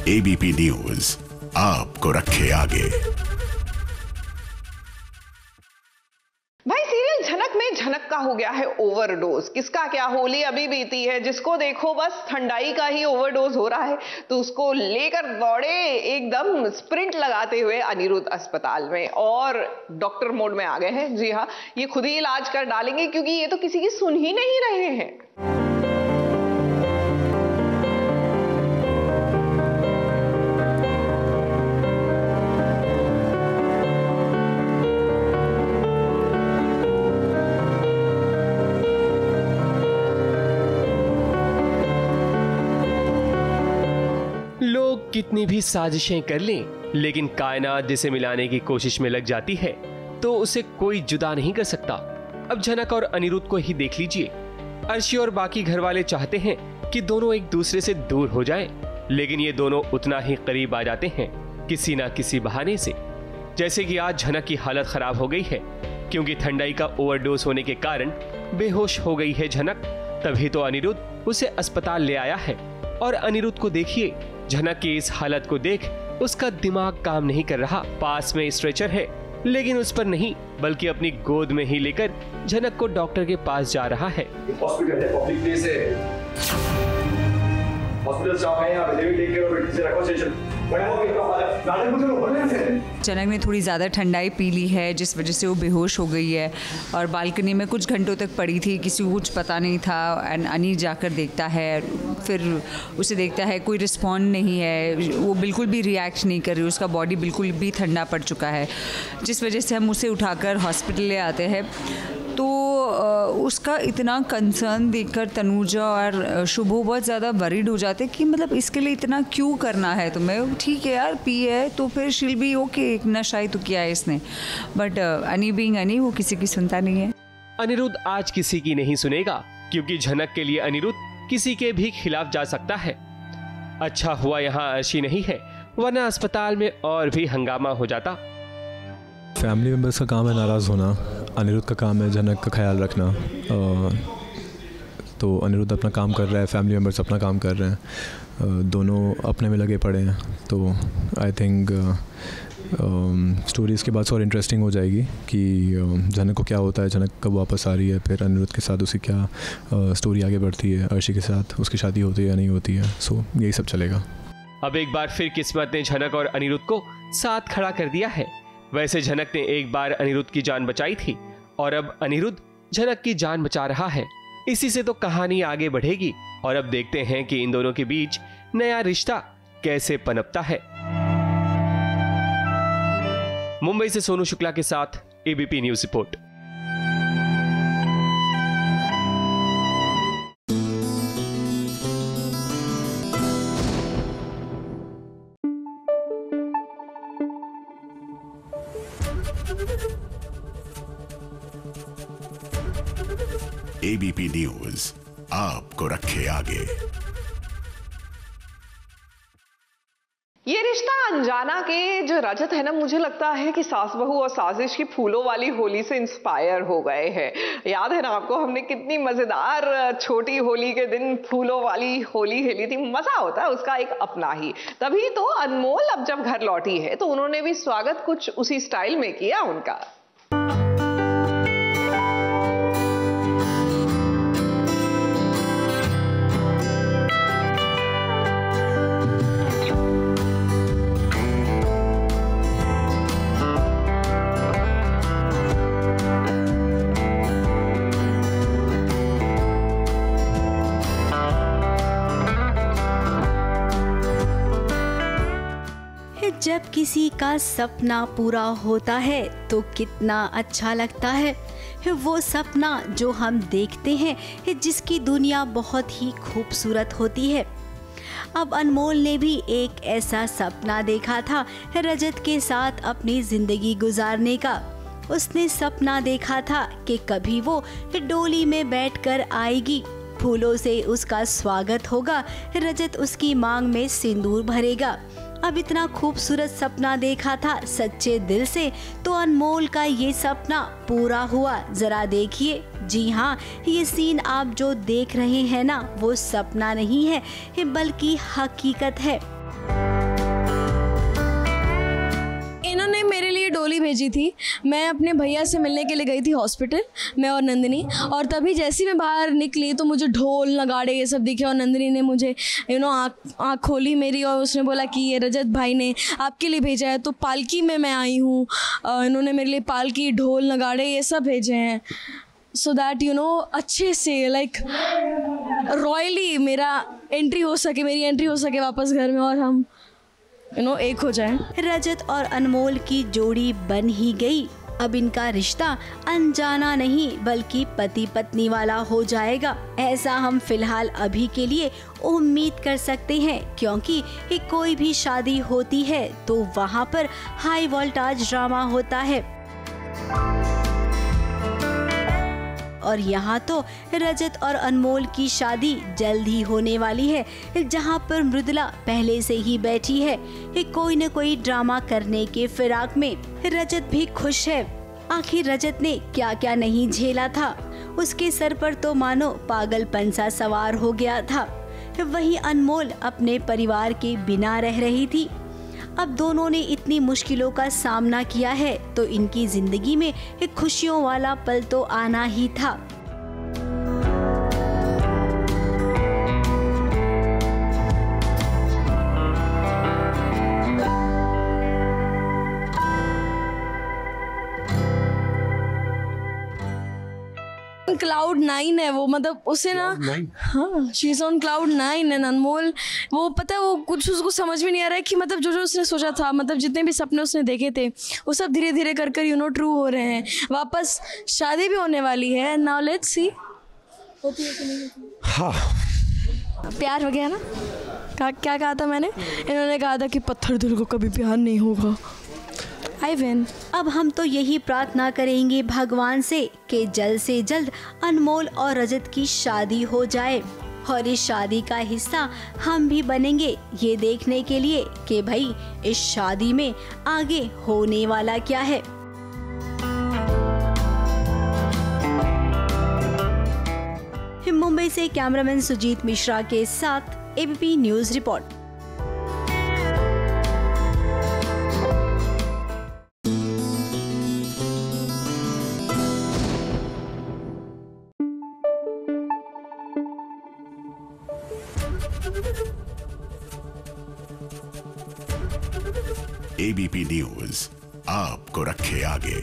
ABP news आपको रखे आगे। भाई सीरियल झनक में झनक का हो गया है ओवरडोज। किसका क्या होली अभी बीती है, जिसको देखो बस ठंडाई का ही ओवरडोज हो रहा है, तो उसको लेकर दौड़े एकदम स्प्रिंट लगाते हुए अनिरुद्ध अस्पताल में और डॉक्टर मोड में आ गए हैं। जी हाँ, ये खुद ही इलाज कर डालेंगे क्योंकि ये तो किसी की सुन ही नहीं रहे हैं। लोग कितनी भी साजिशें कर लें, लेकिन कायनात जिसे मिलाने की कोशिश में लग जाती है तो उसे कोई जुदा नहीं कर सकता। अब झनक और अनिरुद्ध को ही देख लीजिए। अर्शी और बाकी घर वाले चाहते हैं कि दोनों एक दूसरे से दूर हो जाएं, लेकिन ये दोनों उतना ही करीब आ जाते हैं किसी ना किसी बहाने से। जैसे कि आज झनक की हालत खराब हो गई है क्योंकि ठंडाई का ओवरडोज होने के कारण बेहोश हो गई है झनक। तभी तो अनिरुद्ध उसे अस्पताल ले आया है और अनिरुद्ध को देखिए, झनक की इस हालत को देख उसका दिमाग काम नहीं कर रहा। पास में स्ट्रेचर है लेकिन उस पर नहीं बल्कि अपनी गोद में ही लेकर झनक को डॉक्टर के पास जा रहा है। हॉस्पिटल है, पब्लिक प्लेस है, हॉस्पिटल स्टाफ है यहाँ पे, they will take care of it, इसे रखो स्टेशन। जनक ने थोड़ी ज़्यादा ठंडाई पी ली है जिस वजह से वो बेहोश हो गई है और बालकनी में कुछ घंटों तक पड़ी थी, किसी को कुछ पता नहीं था। एंड अनी जाकर देखता है, फिर उसे देखता है कोई रिस्पॉन्ड नहीं है, वो बिल्कुल भी रिएक्ट नहीं कर रही, उसका बॉडी बिल्कुल भी ठंडा पड़ चुका है, जिस वजह से हम उसे उठाकर हॉस्पिटल ले आते हैं। तो उसका इतना कंसर्न देखकर तनुजा और शुभो बहुत ज़्यादा वरीड हो जाते कि मतलब इसके लिए इतना क्यों करना है तुम्हें, ठीक है यार पी है तो फिर शील भी ओके, नशा ही तो किया है इसने। बट अनी बीइंग अनी, वो किसी की सुनता नहीं है। अनिरुद्ध आज किसी की नहीं सुनेगा क्योंकि झनक के लिए अनिरुद्ध किसी के भी खिलाफ जा सकता है। अच्छा हुआ यहाँ अर्शी नहीं है, वरना अस्पताल में और भी हंगामा हो जाता। फैमिली मेम्बर्स का काम है नाराज़ होना, अनिरुद्ध का काम है झनक का ख्याल रखना। तो अनिरुद्ध अपना काम कर रहा है, फैमिली मेम्बर्स अपना काम कर रहे हैं, दोनों अपने में लगे पड़े हैं। तो आई थिंक स्टोरी इसके बाद और इंटरेस्टिंग हो जाएगी कि झनक को क्या होता है, झनक कब वापस आ रही है, फिर अनिरुद्ध के साथ उसकी क्या स्टोरी आगे बढ़ती है, अर्शी के साथ उसकी शादी होती है या नहीं होती है। सो यही सब चलेगा। अब एक बार फिर किस्मत ने झनक और अनिरुद्ध को साथ खड़ा कर दिया है। वैसे झनक ने एक बार अनिरुद्ध की जान बचाई थी और अब अनिरुद्ध झनक की जान बचा रहा है। इसी से तो कहानी आगे बढ़ेगी और अब देखते हैं कि इन दोनों के बीच नया रिश्ता कैसे पनपता है। मुंबई से सोनू शुक्ला के साथ ABP news report. ABP news आपको रखे आगे। ये रिश्ता अनजाना के जो रजत है ना, मुझे लगता है कि सास बहू और साजिश की फूलों वाली होली से इंस्पायर हो गए हैं। याद है ना आपको, हमने कितनी मजेदार छोटी होली के दिन फूलों वाली होली खेली थी। मजा होता है उसका एक अपना ही। तभी तो अनमोल अब जब घर लौटी है तो उन्होंने भी स्वागत कुछ उसी स्टाइल में किया उनका। जब किसी का सपना पूरा होता है तो कितना अच्छा लगता है। वो सपना जो हम देखते हैं, जिसकी दुनिया बहुत ही खूबसूरत होती है। अब अनमोल ने भी एक ऐसा सपना देखा था रजत के साथ अपनी जिंदगी गुजारने का। उसने सपना देखा था कि कभी वो डोली में बैठकर आएगी, फूलों से उसका स्वागत होगा, रजत उसकी मांग में सिंदूर भरेगा। अब इतना खूबसूरत सपना देखा था सच्चे दिल से, तो अनमोल का ये सपना पूरा हुआ। जरा देखिए। जी हाँ, ये सीन आप जो देख रहे हैं ना, वो सपना नहीं है बल्कि हकीकत है। इन्होंने मेरे लिए डोली भेजी थी। मैं अपने भैया से मिलने के लिए गई थी हॉस्पिटल, मैं और नंदिनी, और तभी जैसी मैं बाहर निकली तो मुझे ढोल नगाड़े ये सब दिखे और नंदिनी ने मुझे आँख खोली मेरी और उसने बोला कि ये रजत भाई ने आपके लिए भेजा है। तो पालकी में मैं आई हूँ, इन्होंने मेरे लिए पालकी, ढोल नगाड़े ये सब भेजे हैं, सो दैट अच्छे से लाइक रॉयली मेरा एंट्री हो सके, मेरी एंट्री हो सके वापस घर में और हम एक हो जाए। रजत और अनमोल की जोड़ी बन ही गई। अब इनका रिश्ता अनजाना नहीं बल्कि पति पत्नी वाला हो जाएगा, ऐसा हम फिलहाल अभी के लिए उम्मीद कर सकते हैं। क्योंकि कोई भी शादी होती है तो वहाँ पर हाई वोल्टेज ड्रामा होता है, और यहाँ तो रजत और अनमोल की शादी जल्द ही होने वाली है, जहाँ पर मृदुला पहले से ही बैठी है कोई न कोई ड्रामा करने के फिराक में। रजत भी खुश है। आखिर रजत ने क्या क्या नहीं झेला था, उसके सर पर तो मानो पागलपन सा सवार हो गया था। वहीं अनमोल अपने परिवार के बिना रह रही थी। अब दोनों ने इतनी मुश्किलों का सामना किया है तो इनकी जिंदगी में एक खुशियों वाला पल तो आना ही था। क्लाउड 9 है वो, मतलब उसे ना, हाँ she is on cloud 9 and Anmol वो पता है वो कुछ उसको समझ में नहीं आ रहा है कि मतलब जो उसने सोचा था, मतलब जितने भी सपने उसने देखे थे वो सब धीरे धीरे कर ट्रू हो रहे हैं। वापस शादी भी होने वाली है। नाउ लेट्स सी होती है कि नहीं होती। हाँ प्यार हो गया ना। क्या कहा था मैंने? इन्होंने कहा था कि पत्थर दिल को कभी प्यार नहीं होगा। अब हम तो यही प्रार्थना करेंगे भगवान से कि जल्द से जल्द अनमोल और रजत की शादी हो जाए, और इस शादी का हिस्सा हम भी बनेंगे ये देखने के लिए कि भाई इस शादी में आगे होने वाला क्या है। मुंबई से कैमरामैन सुजीत मिश्रा के साथ ABP news report. ABP news आपको रखे आगे।